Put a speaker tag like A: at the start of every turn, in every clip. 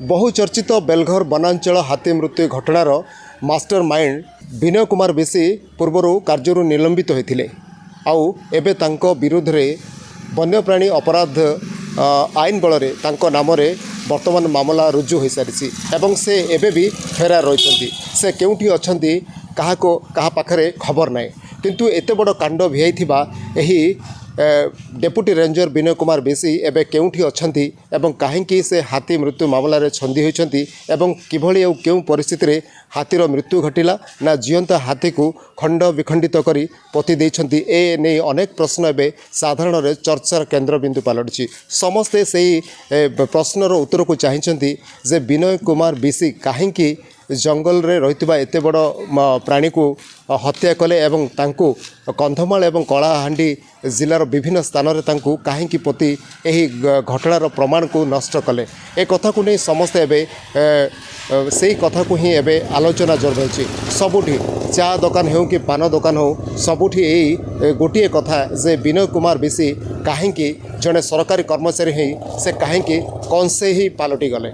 A: बहुचर्चित बेलघर वनांचल हाथी मृत्यु घटनार मास्टर माइंड विनय कुमार बेसी पूर्वर कार्यरू निलंबित होते आउ एबे तांको विरुद्ध रे वन्यप्राणी अपराध आईन बल नाम वर्तमान मामला रुजु हो सारी एवं से एबे भी फेरार रही से केउठी अछंती कहा पाखरे खबर ना किंतु एते बड़ कांड भियाई डेपुटी रेंजर विनय कुमार बेसी एबे केउठी अछंती एवं काहेकि से हाथी मृत्यु मामला रे छंदी होइछंती एवं किभଳି और केउ परिस्थिति रे हाथीर मृत्यु घटिला ना जीवंत हाथी को खंड विखंडित करी पोति देइछंती ए नै अनेक प्रश्न एबे साधारण रे चर्चार केन्द्रबिंदु पलटि समस्ते सेही प्रश्नर उत्तर को चाहिछंती जे विनय कुमार बेसी काहेकि जंगल रे रहितबा एते बड़ प्राणी को हत्या कले एवं तांको कंधमाल एवं कलाहांडी जिलार विभिन्न स्थान रे तांको काहेकि पोति एही घटनार प्रमाण को नष्ट कले ए कथा को नहीं समस्ते एबे सेही कथा को ही एबे आलोचना जोर रही सबुठी चा दुकान हो कि पान दुकान हो सबुठी यही गोटे कथा जे विनय कुमार बेसी काहेकि जड़े सरकारी कर्मचारी ही से काहेकि कौन से ही पालटि गले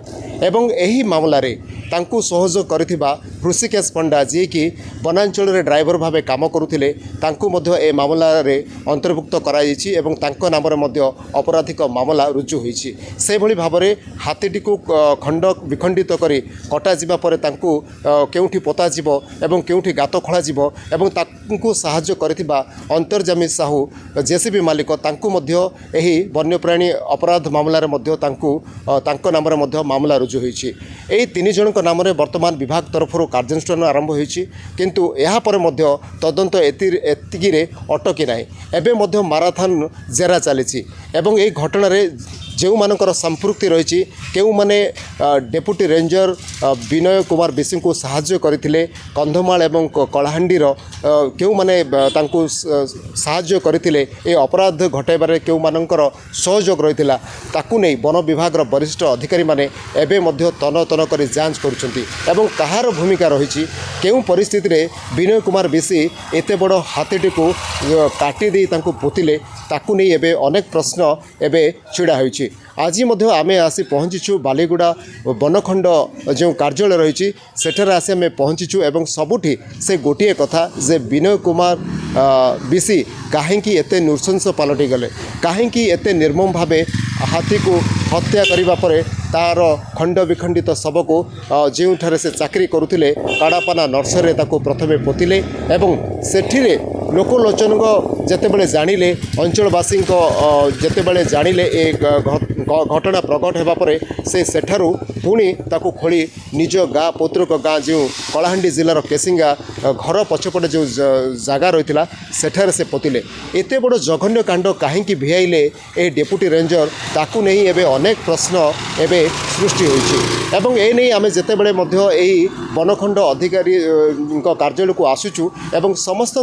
A: एवं यही मामला रे तांकु सहयोग करिथिबा ऋषिकेश पंडा जी की वनांचल रे ड्राइवर भावे काम करुथिले तांकु मध्य ए मामला रे अंतर्भुक्त कराइछि एवं तांको नाम रे मध्य अपराधिक मामला रुजु होइछि से भली भाबरे हाथीटी को खंड विखंडित करी कटा जिबा परे तांकु केउठी पोता जिवो एवं केउठी गातो खळा जिवो एवं तांकु सहाय्य करिथिबा अंतर्जामी साहू जेसीबी मालिक तांकु मध्य एही वन्यप्राणी अपराध मामला रे मध्य तांको नाम रे मध्य मामला रुजु होइछि एही तीन जन नाम वर्तमान विभाग तरफ कार्यानुष्ठान आरंभ होइछि किंतु यहाँ पर मध्य तदंत एतिकी अटकी ना एवं मध्य माराथन जेरा चली एवं यही घटना जो मानकर संपृक्ति रही केउ माने डेपुटी रेंजर विनय कुमार बेसी को साहाय्य करथिले कंधमाल एवं कलाहांडीर केउ माने तांको साहाय्य करथिले ए अपराध घटाइबारे केउ मानकर सहयोग रहिथिला ताकू नै वन विभाग वरिष्ठ अधिकारी माने एबे मध्य तन तन करी जांच करुछंती एवं कहार भूमिका रही केउ परिस्थिति रे विनय कुमार बेसी एते बड़ हाथीटी को काटी दे तांको पोतिले ताकू नै एबे अनेक प्रश्न एबे छिड़ा होइछि आज आमे आसी पहुँचीचु बालीगुड़ा वनखंड जो कार्यालय रही सेठार आसी आमे पहुँचीचु एवं सबुठी से गोटे कथा जे विनय कुमार बेसी काहेकि एते नृशंस पलटि गले काहेकि एते निर्मम भावे हाथी को हत्या करिबा परे तार खंड विखंडित शव को जो से चाकरी करुले काड़ापाना नर्सरी ताको प्रथमे पोतिले एवं सेठिरे लोकलोचन जेतेबेले जानिले अंचलवासी जेतेबेले जानिले ए घटना प्रकट होगा पर से सेठारू पुणी ताको खोली निज गाँ पौतृक गाँ जो कलाहांडी जिलार केसिंगा घर पछपटे जो जगह रही सेठारे से पोतिले एते बड़ जघन्य कांड काहेकि भियाइले ए डेपुटी रेंजर ताकू नहीं एबे अनेक प्रश्न एबे सृष्टि होइछि एवं ए नहीं आमे जेतेबेले मध्य एही वनखंड अधिकारी कार्यालय को आसुचु एवं समस्त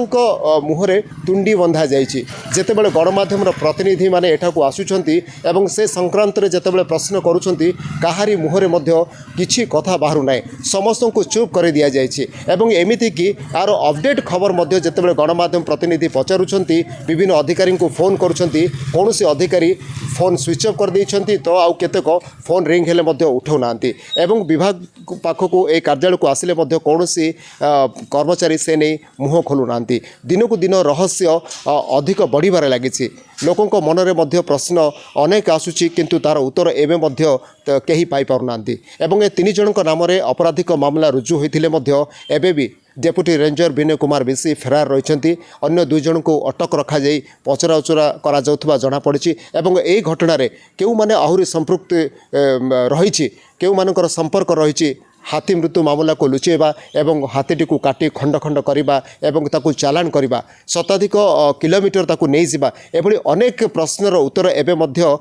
A: मुहरे तुंडी बंधा जाइछि जेतेबेले गणमाध्यम प्रतिनिधि माने एठाकू आसुछंती एवं से संक्रांत रे जेतेबेले प्रश्न करूछंती काहारी मुहरे मध्य किछि कथा बाहरु नाय समस्त को चुप कर दिया जाइछि एवं एमिति कि आर अपडेट खबर मध्य जेतेबेले गणमाध्यम प्रतिनिधि पचारुछंती विभिन्न अधिकारी को फोन करूछंती कौनसी अधिकारी फोन स्विच ऑफ कर देइछंती तो आउ केतेक फोन रिंग हेले मध्य उठाउ नांती एवं विभाग पाखक ए कार्यालय को आसिले मध्य कौनसी कर्मचारी से नहीं मुह खोलु नांती दिन को दिन रहस्य अधिक बढ़िबारे लागिछि लोकों मनरे मध्य प्रश्न अनेक आसुची किंतु तार उत्तर एवं मध्य कहीं पाई पारु नांती एवं ए तीन जनक नाम अपराधिक मामला रुजु होइथिले मध्य एबे भी डेपुटी रेंजर विनय कुमार बेसी फेरार रही अन्य दुई जन को अटक रखा जाई पचरा उचरा करा जाउथबा जଣା पड़ी एवं एई घटना रे केउ माने आहुरी संपृक्त रही केउ मानकर संपर्क रही हाथी मृत्यु मामला को लुचेबा एवं हाथीटी को काटी खंड खंड करवा एवं ताकू चालान करवा शताधिक किलोमीटर ताकू नहीं जिबा एभली अनेक प्रश्नर उत्तर एबे मध्य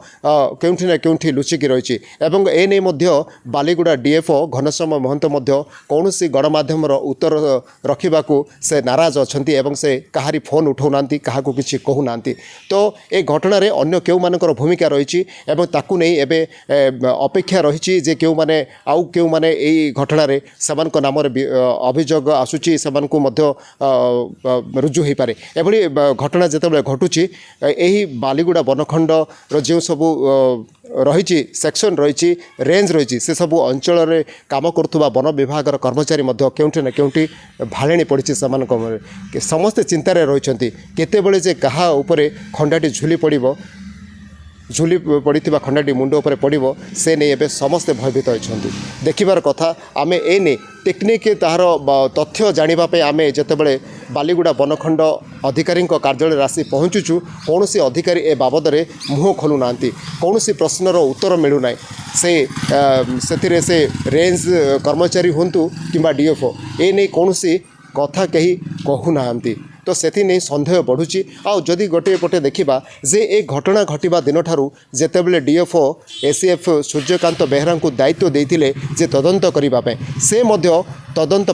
A: केउठी ना केउठी लुचिकी रही एवं ए नै मध्य बालीगुड़ा डीएफओ घनश्याम महंत मध्य कौनसी गणमाध्यम उत्तर रखिबाकू से नाराज अछंती एवं से कहारी फोन उठाउ नांती काहाकू किछि कहू नांती तो ए घटना रे अन्य केउ मानकर भूमिका रही एवं ताकू नै एबे अपेक्षा रही जे केउ माने आउ केउ माने एई ଘଟଣାରେ ସେମାନଙ୍କ ନାମରେ ଅଭିଯୋଗ ଆସୁଛି, ସେମାନଙ୍କୁ ମଧ୍ୟ ରୁଜୁ ହୋଇପାରେ। ଏଭଳି ଘଟଣା ଯେତେବେଳେ ଘଟୁଛି ଏହି ବାଲିଗୁଡ଼ା ବନଖଣ୍ଡର ଯେଉଁ ସବୁ ରହିଛି ସେକ୍ସନ୍ ରହିଛି, ରେଞ୍ଜ ରହିଛି, ସେସବୁ ଅଞ୍ଚଳରେ କାମ କରୁଥିବା ବନ ବିଭାଗର କର୍ମଚାରୀ ମଧ୍ୟ କେଉଁଠି ନା କେଉଁଠି ଭାଳେଣି ପଡ଼ିଛି ସେମାନଙ୍କ ସମସ୍ତେ ଚିନ୍ତାରେ ରହିଛନ୍ତି କେତେବେଳେ ଯେ କାହା ଉପରେ ଖଣ୍ଡାଟି ଝୁଲି ପଡ଼ିଥିବା ଖଣ୍ଡାଟି ମୁଣ୍ଡ ଉପରେ ପଡ଼ିବ ସେ ନେଇ ଏବେ ସମସ୍ତେ ଭୟଭୀତ ଅଛନ୍ତି। ଦେଖିବାର କଥା ଆମେ ଏ ନେଇ ଟେକ୍ନିକ୍ ତାହାର ତଥ୍ୟ ଜାଣିବା ପାଇଁ ଆମେ ଯେତେବେଳେ ବାଲିଗୁଡ଼ା ବନଖଣ୍ଡ ଅଧିକାରୀଙ୍କ କାର୍ଯ୍ୟାଳୟରେ ଆସି ପହଞ୍ଚୁଛୁ କୌଣସି ଅଧିକାରୀ ଏ ବାବଦରେ ମୁହଁ ଖୋଲୁନାହାନ୍ତି, କୌଣସି ପ୍ରଶ୍ନର ଉତ୍ତର ମିଳୁନାହିଁ। ସେଥିରେ ସେ ରେଞ୍ଜ କର୍ମଚାରୀ ହୁଅନ୍ତୁ କିମ୍ବା DFO ଏ ନେଇ କୌଣସି କଥା କେହି କହୁନାହାନ୍ତି। ତ ସେଥିନେଇ ସନ୍ଦେହ ବଢ଼ୁଛି। ଆଉ ଯଦି ଗୋଟିଏ ପଟେ ଦେଖିବା ଯେ ଏ ଘଟଣା ଘଟିବା ଦିନଠାରୁ ଯେତେବେଳେ DFO ACF ସୂର୍ଯ୍ୟକାନ୍ତ ବେହେରାଙ୍କୁ ଦାୟିତ୍ୱ ଦେଇଥିଲେ ଯେ ତଦନ୍ତ କରିବା ପାଇଁ, ସେ ମଧ୍ୟ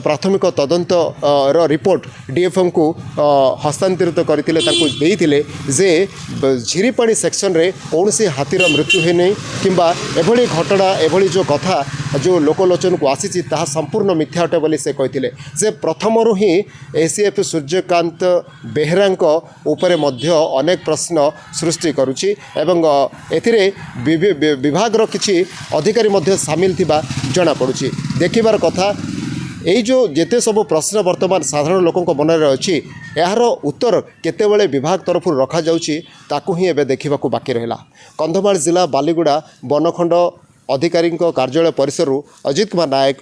A: ପ୍ରାଥମିକ ତଦନ୍ତର ରିପୋର୍ଟ DFOଙ୍କୁ ହସ୍ତାନ୍ତରିତ କରିଥିଲେ, ତାଙ୍କୁ ଦେଇଥିଲେ ଯେ ଝିରିପାଣି ସେକ୍ସନରେ କୌଣସି ହାତୀର ମୃତ୍ୟୁ ହୋଇନାହିଁ କିମ୍ବା ଏଭଳି ଘଟଣା ଏଭଳି ଯେଉଁ କଥା ଯେଉଁ ଲୋକଲୋଚନକୁ ଆସିଛି ତାହା ସମ୍ପୂର୍ଣ୍ଣ ମିଥ୍ୟା ଅଟେ ବୋଲି ସେ କହିଥିଲେ। ଯେ ପ୍ରଥମରୁ ହିଁ ACF ସୂର୍ଯ୍ୟକାନ୍ତ ବେହେରାଙ୍କ ଉପରେ ମଧ୍ୟ ଅନେକ ପ୍ରଶ୍ନ ସୃଷ୍ଟି କରୁଛି ଏବଂ ଏଥିରେ ବିଭାଗର କିଛି ଅଧିକାରୀ ମଧ୍ୟ ସାମିଲ ଥିବା ଜଣାପଡ଼ୁଛି। ଦେଖିବାର କଥା ଏଇ ଯେଉଁ ଯେତେ ସବୁ ପ୍ରଶ୍ନ ବର୍ତ୍ତମାନ ସାଧାରଣ ଲୋକଙ୍କ ମନରେ ଅଛି ଏହାର ଉତ୍ତର କେତେବେଳେ ବିଭାଗ ତରଫରୁ ରଖାଯାଉଛି ତାକୁ ହିଁ ଏବେ ଦେଖିବାକୁ ବାକି ରହିଲା। କନ୍ଧମାଳ ଜିଲ୍ଲା ବାଲିଗୁଡ଼ା ବନଖଣ୍ଡ ଅଧିକାରୀଙ୍କ କାର୍ଯ୍ୟାଳୟ ପରିସରରୁ ଅଜିତ କୁମାର ନାୟକ,